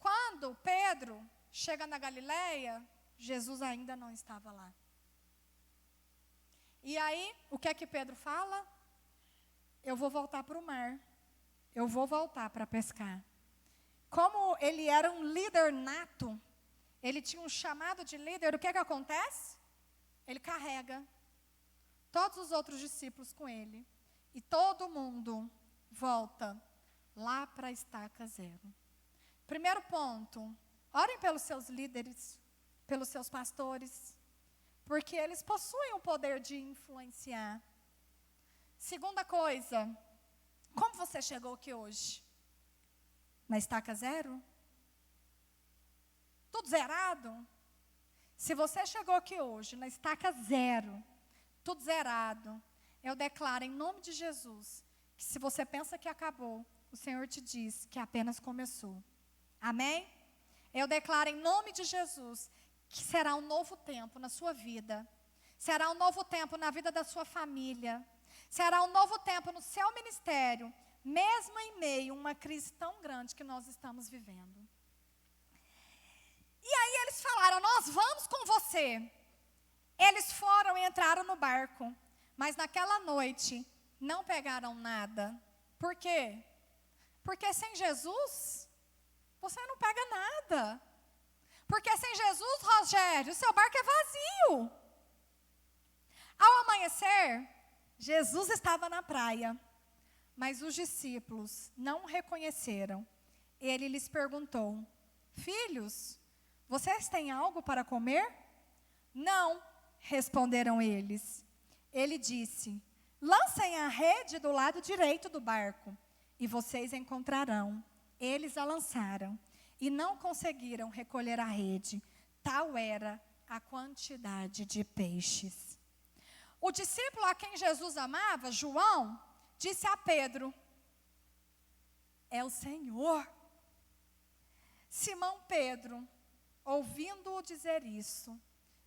Quando Pedro chega na Galileia, Jesus ainda não estava lá. E aí, o que Pedro fala? Eu vou voltar para o mar. Eu vou voltar para pescar. Como ele era um líder nato, ele tinha um chamado de líder, o que acontece? Ele carrega todos os outros discípulos com ele. E todo mundo volta lá para a estaca zero. Primeiro ponto, orem pelos seus líderes, pelos seus pastores, porque eles possuem o poder de influenciar. Segunda coisa, como você chegou aqui hoje? Na estaca zero? Tudo zerado? Se você chegou aqui hoje na estaca zero, tudo zerado, eu declaro em nome de Jesus, que se você pensa que acabou, o Senhor te diz que apenas começou. Amém? Eu declaro em nome de Jesus, que será um novo tempo na sua vida. Será um novo tempo na vida da sua família. Será um novo tempo no seu ministério, mesmo em meio a uma crise tão grande que nós estamos vivendo. E aí eles falaram: nós vamos com você. Eles foram e entraram no barco, mas naquela noite não pegaram nada. Por quê? Porque sem Jesus, você não pega nada. Porque sem Jesus, Rogério, seu barco é vazio. Ao amanhecer, Jesus estava na praia, mas os discípulos não o reconheceram. Ele lhes perguntou: filhos, vocês têm algo para comer? Não, responderam eles. Ele disse: lancem a rede do lado direito do barco, e vocês encontrarão. Eles a lançaram, e não conseguiram recolher a rede. Tal era a quantidade de peixes. O discípulo a quem Jesus amava, João, disse a Pedro: é o Senhor. Simão Pedro, ouvindo-o dizer isso,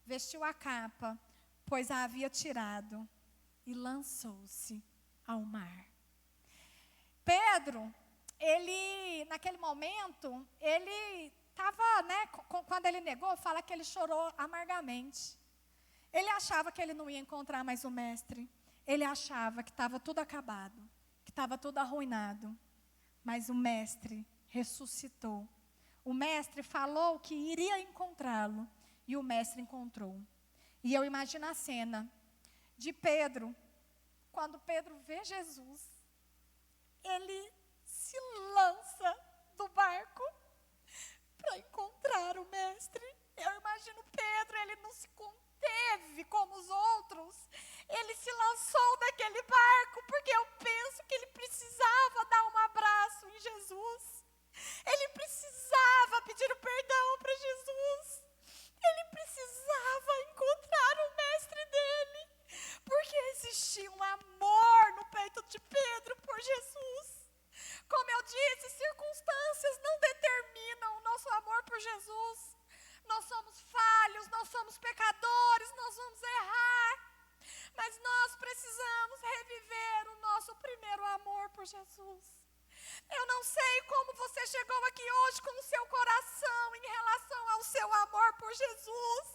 vestiu a capa, pois a havia tirado, e lançou-se ao mar. Pedro, ele, naquele momento, ele estava, né, quando ele negou, fala que ele chorou amargamente. Ele achava que ele não ia encontrar mais o mestre. Ele achava que estava tudo acabado, que estava tudo arruinado. Mas o mestre ressuscitou. O mestre falou que iria encontrá-lo. E o mestre encontrou. E eu imagino a cena de Pedro, quando Pedro vê Jesus, ele se lança do barco para encontrar o mestre. Eu imagino Pedro, ele não se conteve como os outros. Ele se lançou daquele barco, porque eu penso que ele precisava dar um abraço em Jesus. Ele precisava pedir o perdão para Jesus. Ele precisava encontrar o mestre dele, porque existia um amor no peito de Pedro por Jesus. Como eu disse, circunstâncias não determinam o nosso amor por Jesus. Nós somos falhos, nós somos pecadores, nós vamos errar. Mas nós precisamos reviver o nosso primeiro amor por Jesus. Eu não sei como você chegou aqui hoje com o seu coração em relação ao seu amor por Jesus.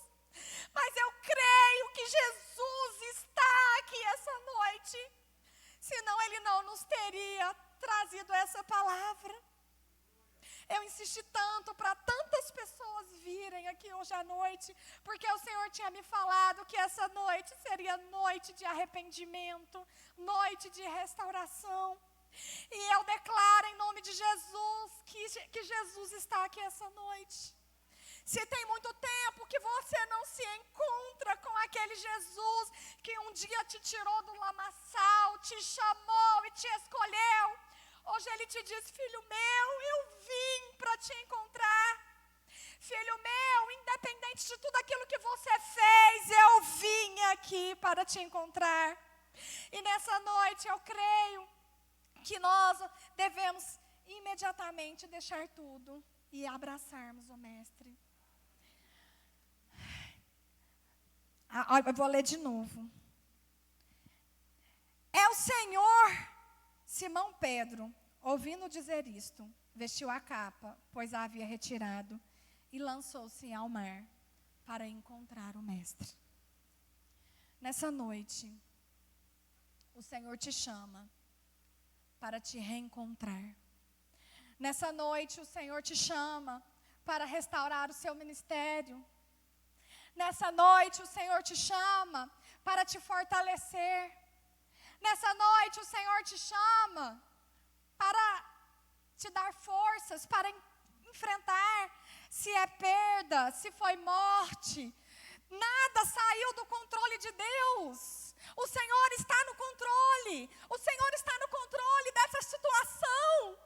Mas eu creio que Jesus está aqui essa noite. Senão ele não nos teria trazido essa palavra. Eu insisti tanto para tantas pessoas virem aqui hoje à noite, porque o Senhor tinha me falado que essa noite seria noite de arrependimento, noite de restauração. E eu declaro em nome de Jesus que Jesus está aqui essa noite. Se tem muito tempo que você não se encontra com aquele Jesus que um dia te tirou do lamaçal, te chamou e te escolheu, hoje ele te diz: filho meu, eu vim para te encontrar. Filho meu, independente de tudo aquilo que você fez, eu vim aqui para te encontrar. E nessa noite eu creio que nós devemos imediatamente deixar tudo e abraçarmos o mestre. Eu vou ler de novo. É o Senhor. Simão Pedro, ouvindo dizer isto, vestiu a capa, pois a havia retirado, e lançou-se ao mar para encontrar o mestre. Nessa noite, o Senhor te chama para te reencontrar. Nessa noite, o Senhor te chama para restaurar o seu ministério. Nessa noite, o Senhor te chama para te fortalecer. Nessa noite, o Senhor te chama para te dar forças, para enfrentar, se é perda, se foi morte. Nada saiu do controle de Deus. O Senhor está no controle. O Senhor está no controle dessa situação.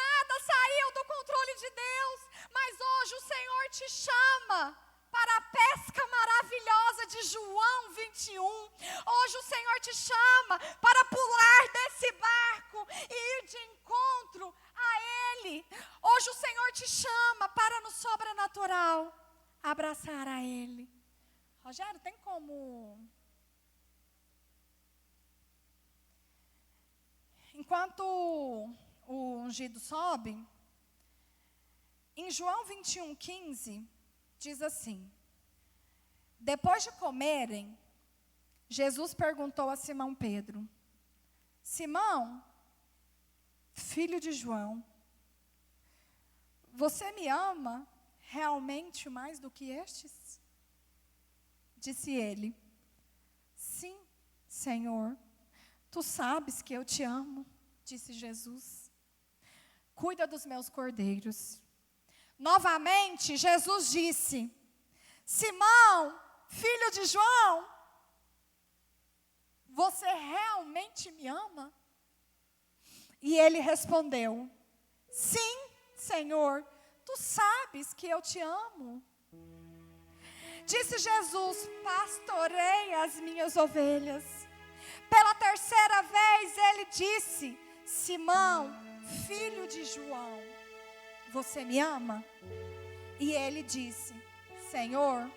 Nada saiu do controle de Deus. Mas hoje o Senhor te chama para a pesca maravilhosa de João 21. Hoje o Senhor te chama para pular desse barco e ir de encontro a Ele. Hoje o Senhor te chama para no sobrenatural abraçar a Ele. Rogério, tem como... Enquanto o ungido sobe, em João 21:15, diz assim: depois de comerem, Jesus perguntou a Simão Pedro: Simão, filho de João, você me ama realmente mais do que estes? Disse ele: sim, Senhor, tu sabes que eu te amo. Disse Jesus: cuida dos meus cordeiros. Novamente, Jesus disse: Simão, filho de João, você realmente me ama? E ele respondeu: sim, Senhor, tu sabes que eu te amo. Disse Jesus: pastorei as minhas ovelhas. Pela terceira vez ele disse: Simão, filho de João, você me ama? E ele disse: Senhor,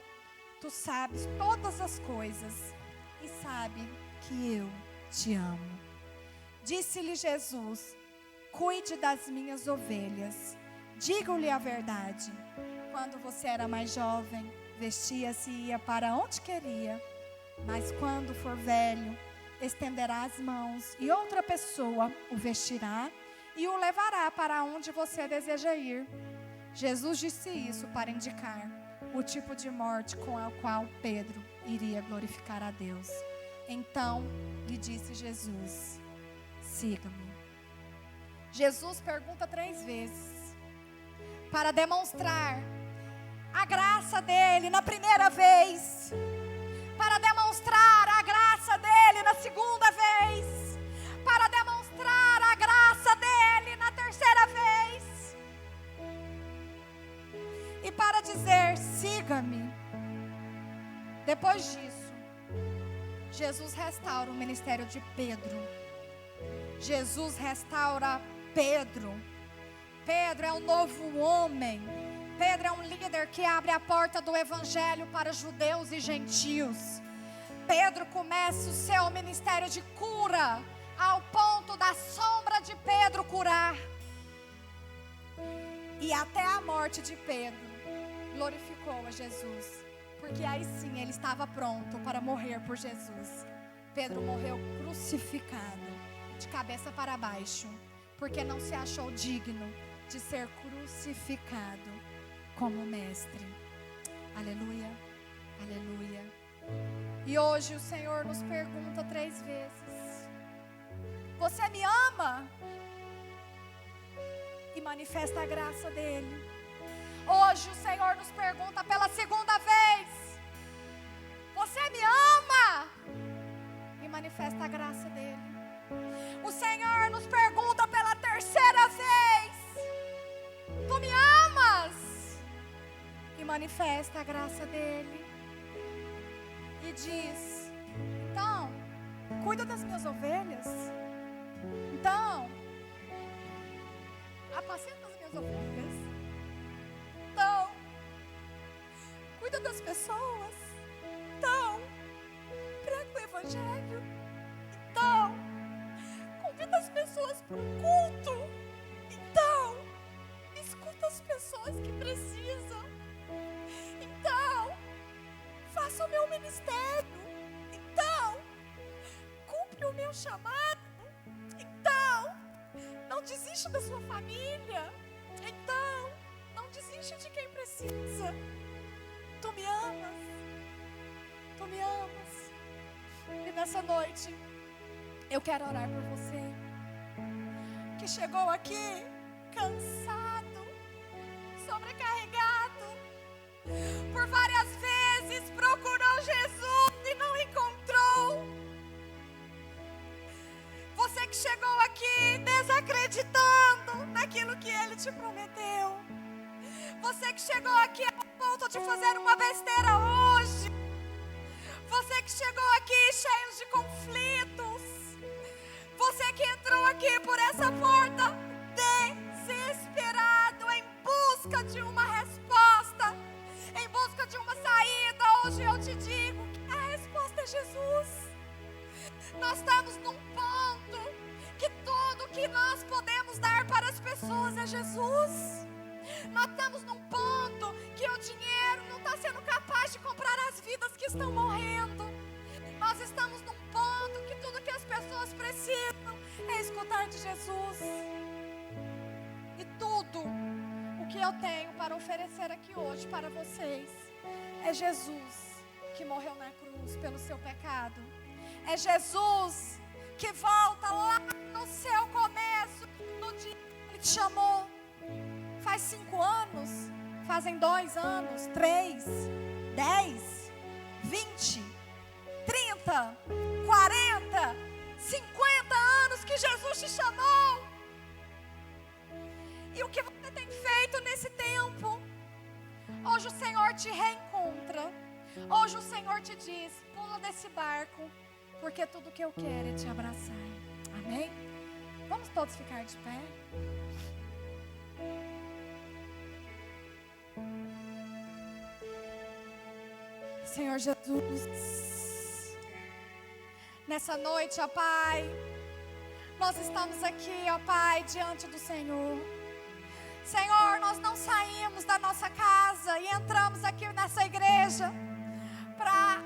tu sabes todas as coisas e sabe que eu te amo. Disse-lhe Jesus: cuide das minhas ovelhas. Digo-lhe a verdade. Quando você era mais jovem, vestia-se e ia para onde queria. Mas quando for velho, estenderá as mãos e outra pessoa o vestirá e o levará para onde você deseja ir. Jesus disse isso para indicar o tipo de morte com a qual Pedro iria glorificar a Deus. Então lhe disse Jesus: siga-me. Jesus pergunta 3 vezes para demonstrar a graça dele na primeira vez, para demonstrar a graça dele na segunda vez, para demonstrar a graça dele na terceira vez, e para dizer: siga-me. Depois disso, Jesus restaura o ministério de Pedro. Jesus restaura Pedro. Pedro é um novo homem. Pedro é um líder que abre a porta do evangelho para judeus e gentios. Pedro começa o seu ministério de cura, ao ponto da sombra de Pedro curar. E até a morte de Pedro glorificou a Jesus, porque aí sim ele estava pronto para morrer por Jesus. Pedro morreu crucificado, de cabeça para baixo, porque não se achou digno de ser crucificado como mestre. Aleluia, aleluia. E hoje o Senhor nos pergunta 3 vezes: você me ama? E manifesta a graça dele. Hoje o Senhor nos pergunta pela segunda vez: você me ama? E manifesta a graça dele. O Senhor nos pergunta pela terceira vez: tu me amas? E manifesta a graça dele. E diz: então, cuida das minhas ovelhas. Então, apacenta as minhas ovelhas. Então, cuida das pessoas. Então, prega o evangelho. Então, convida as pessoas para o culto. Então, escuta as pessoas que precisam. Então, faça o meu ministério. Então, cumpre o meu chamado. Então, não desiste da sua família. Então, não desiste de quem precisa. Tu me amas. Tu me amas. E nessa noite, eu quero orar por você que chegou aqui cansado, sobrecarregado, por várias vezes procurou Jesus e não encontrou. Você que chegou aqui desacreditando naquilo que Ele te prometeu. Você que chegou aqui a ponto de fazer uma besteira hoje. Você que chegou aqui cheio de conflitos. Você que entrou aqui por essa porta desesperado, em busca de uma resposta, em busca de uma saída. Hoje eu te digo que a resposta é Jesus. Nós estamos num ponto que tudo que nós podemos dar para as pessoas é Jesus. Nós estamos num ponto que o dinheiro não está sendo capaz de comprar as vidas que estão morrendo. Nós estamos num ponto que tudo que as pessoas precisam é escutar de Jesus. E tudo o que eu tenho para oferecer aqui hoje para vocês é Jesus que morreu na cruz pelo seu pecado. É Jesus que volta lá no seu começo, no dia que Ele te chamou. Faz 5 anos, fazem 2 anos, 3, 10, 20, 30, 40, 50 anos que Jesus te chamou. E o que você tem feito nesse tempo? Hoje o Senhor te reencontra. Hoje o Senhor te diz: pula desse barco, porque tudo que eu quero é te abraçar. Amém? Vamos todos ficar de pé? Senhor Jesus, nessa noite, ó Pai, nós estamos aqui, ó Pai, diante do Senhor. Senhor, nós não saímos da nossa casa e entramos aqui nessa igreja para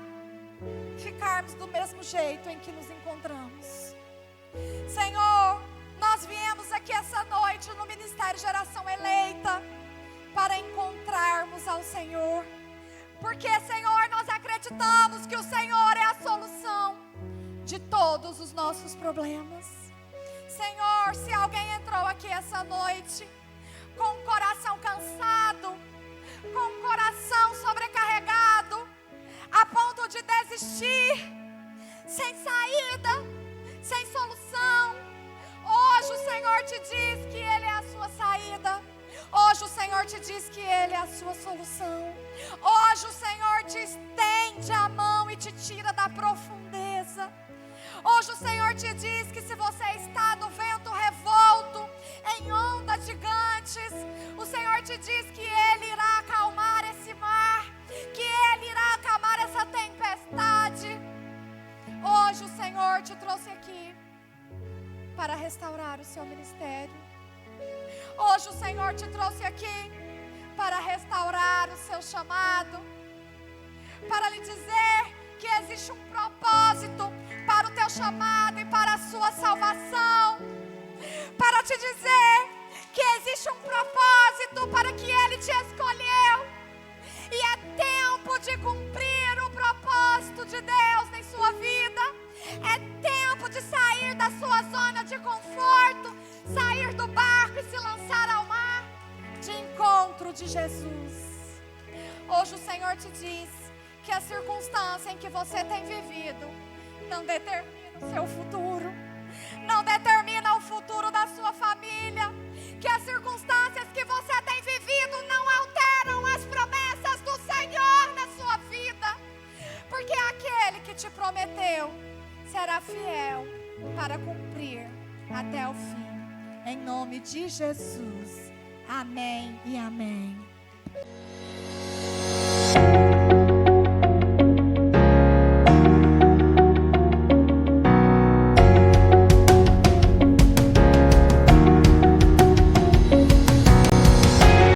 ficarmos do mesmo jeito em que nos encontramos. Senhor, nós viemos aqui essa noite no Ministério Geração Eleita para encontrarmos ao Senhor. Porque, Senhor, nós acreditamos que o Senhor é a solução de todos os nossos problemas. Senhor, se alguém entrou aqui essa noite com um coração cansado, com um coração sobrecarregado, a ponto de desistir, sem saída, sem solução, hoje o Senhor te diz que Ele é a sua saída. Hoje o Senhor te diz que Ele é a sua solução. Hoje o Senhor te estende a mão e te tira da profundeza. Hoje o Senhor te diz que se você está no vento revolto, em ondas gigantes, o Senhor te diz que Ele irá acalmar esse mar, que Ele irá acalmar essa tempestade. Hoje o Senhor te trouxe aqui para restaurar o seu ministério. Hoje o Senhor te trouxe aqui para restaurar o seu chamado, para lhe dizer que existe um propósito para o teu chamado e para a sua salvação, para te dizer que existe um propósito para que Ele te escolheu, e é tempo de cumprir o propósito de Deus em sua vida. É tempo de sair da sua zona de conforto, sair do barco e se lançar ao mar, de encontro de Jesus. Hoje o Senhor te diz que a circunstância em que você tem vivido não determina o seu futuro, não determina o futuro da sua família, que as circunstâncias que você tem vivido não alteram as promessas do Senhor na sua vida, porque aquele que te prometeu será fiel para cumprir até o fim. Em nome de Jesus. Amém e amém.